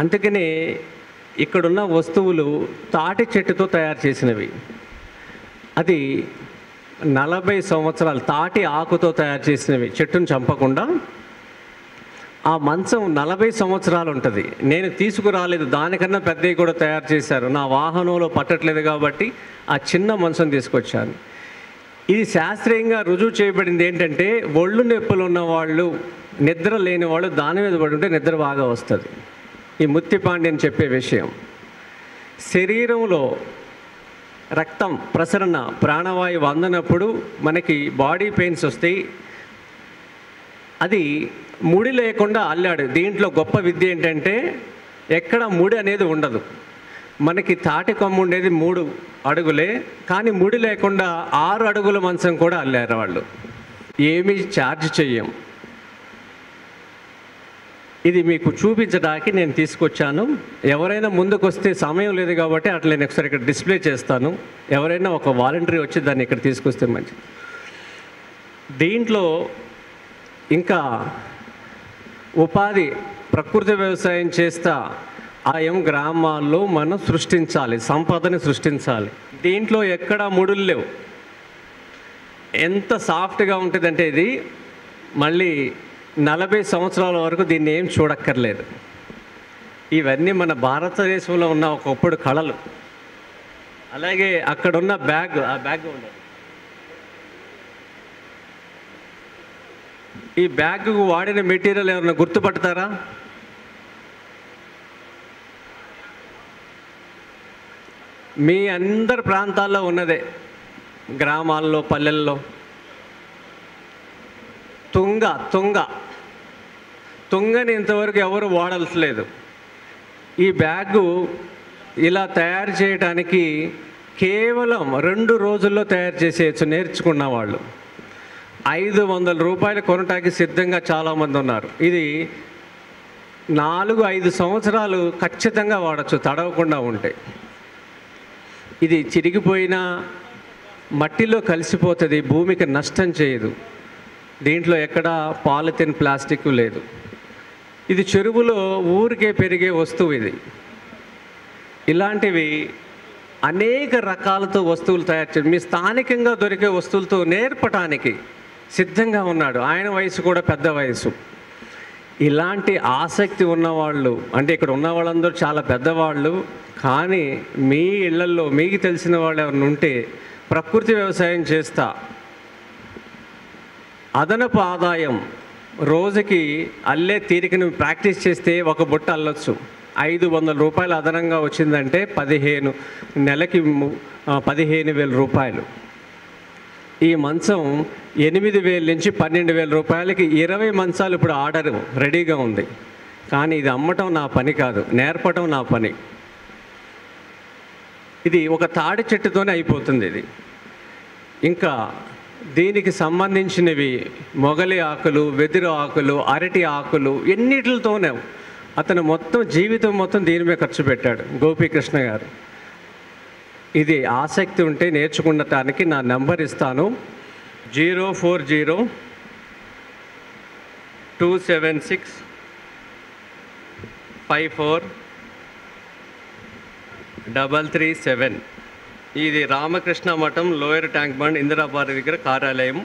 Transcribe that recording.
అందుకని ఇక్కడున్న వస్తువులు తాటి చెట్టుతో తయారు చేసినవి. అది 40 సంవత్సరాలు తాటి ఆకుతో తయారు చేసినవి, చెట్టును చంపకుండా. ఆ మంచం 40 సంవత్సరాలు ఉంటుంది. నేను తీసుకురాలేదు, దానికన్నా పెద్దవి కూడా తయారు చేశారు. నా వాహనంలో పట్టట్లేదు కాబట్టి ఆ చిన్న మంచం తీసుకొచ్చాను. ఇది శాస్త్రీయంగా రుజువు చేయబడింది ఏంటంటే, ఒళ్ళు నొప్పులు ఉన్నవాళ్ళు, నిద్ర లేని వాళ్ళు దాని మీద పడి ఉంటే నిద్ర బాగా వస్తుంది. ఈ ముత్తిపాండ్యన్ చెప్పే విషయం. శరీరంలో రక్తం ప్రసరణ, ప్రాణవాయువు అందనప్పుడు మనకి బాడీ పెయిన్స్ వస్తాయి. అది ముడి లేకుండా అల్లాడు. దీంట్లో గొప్ప విద్య ఏంటంటే, ఎక్కడ ముడి అనేది ఉండదు. మనకి తాటి కొమ్ము ఉండేది 3 అడుగులే, కానీ ముడి లేకుండా 6 అడుగుల మంచం కూడా అల్లారు వాళ్ళు. ఏమీ ఛార్జ్ చెయ్యం. ఇది మీకు చూపించడానికి నేను తీసుకొచ్చాను. ఎవరైనా ముందుకు వస్తే, సమయం లేదు కాబట్టి అట్లా నేను ఒకసారి ఇక్కడ డిస్ప్లే చేస్తాను. ఎవరైనా ఒక వాలంటరీ వచ్చి దాన్ని ఇక్కడ తీసుకొస్తే మంచిది. దీంట్లో ఇంకా ఉపాధి, ప్రకృతి వ్యవసాయం చేస్తా ఆయం గ్రామాల్లో మనం సృష్టించాలి, సంపదని సృష్టించాలి. దీంట్లో ఎక్కడ ముడులు లేవు. ఎంత సాఫ్ట్గా ఉంటుందంటే ఇది మళ్ళీ 40 సంవత్సరాల వరకు దీన్ని ఏం చూడక్కర్లేదు. ఇవన్నీ మన భారతదేశంలో ఉన్న ఒకప్పుడు కళలు. అలాగే అక్కడున్న బ్యాగ్, ఆ బ్యాగ్ ఉండదు. ఈ బ్యాగ్కు వాడిన మెటీరియల్ ఎవరైనా గుర్తుపడతారా? మీ అందరి ప్రాంతాల్లో ఉన్నదే, గ్రామాల్లో, పల్లెల్లో. తుంగని ఇంతవరకు ఎవరు వాడలేదు. ఈ బ్యాగు ఇలా తయారు చేయడానికి కేవలం 2 రోజుల్లో తయారు చేసేయచ్చు నేర్చుకున్న వాళ్ళు. 500 రూపాయలు కొనటానికి సిద్ధంగా చాలామంది ఉన్నారు. ఇది 4-5 సంవత్సరాలు ఖచ్చితంగా వాడచ్చు తడవకుండా ఉంటే. ఇది చిరిగిపోయినా మట్టిలో కలిసిపోతుంది, భూమికి నష్టం చేయదు. దీంట్లో ఎక్కడ పాలిథిన్, ప్లాస్టిక్ లేదు. ఇది చెరువులో ఊరికే పెరిగే వస్తువు. ఇది ఇలాంటివి అనేక రకాలతో వస్తువులు తయారు చేసి మీ స్థానికంగా దొరికే వస్తువులతో నేర్పటానికి సిద్ధంగా ఉన్నాడు. ఆయన వయసు కూడా పెద్ద వయసు. ఇలాంటి ఆసక్తి ఉన్నవాళ్ళు, అంటే ఇక్కడ ఉన్న వాళ్ళందరూ చాలా పెద్దవాళ్ళు, కానీ మీ ఇళ్లల్లో మీకు తెలిసిన వాళ్ళు ఎవరైనా ఉంటే ప్రకృతి వ్యవసాయం చేస్తా అదనపు ఆదాయం రోజుకి అల్లే తీరికను ప్రాక్టీస్ చేస్తే ఒక బుట్ట అల్లొచ్చు. 500 రూపాయలు అదనంగా వచ్చిందంటే నెలకి 15,000 రూపాయలు. ఈ మంచం 8,000 నుంచి 12,000 రూపాయలకి 20 మంచాలు ఇప్పుడు ఆర్డర్ రెడీగా ఉంది. కానీ ఇది అమ్మటం నా పని కాదు, నేర్పటం నా పని. ఇది ఒక తాడి చెట్టుతోనే అయిపోతుంది. ఇది ఇంకా దీనికి సంబంధించినవి మొగలి ఆకులు, వెదురు ఆకులు, అరటి ఆకులు, ఎన్నిటితోనే అతను మొత్తం జీవితం మొత్తం దీని మీద ఖర్చు పెట్టాడు గోపీకృష్ణ గారు. ఇది ఆసక్తి ఉంటే నేర్చుకునటానికి నా నెంబర్ ఇస్తాను. 040-276-54-337. ఇది రామకృష్ణ మఠం, లోయర్ ట్యాంక్ బండ్, ఇందిరాబాద్ దగ్గర కార్యాలయం.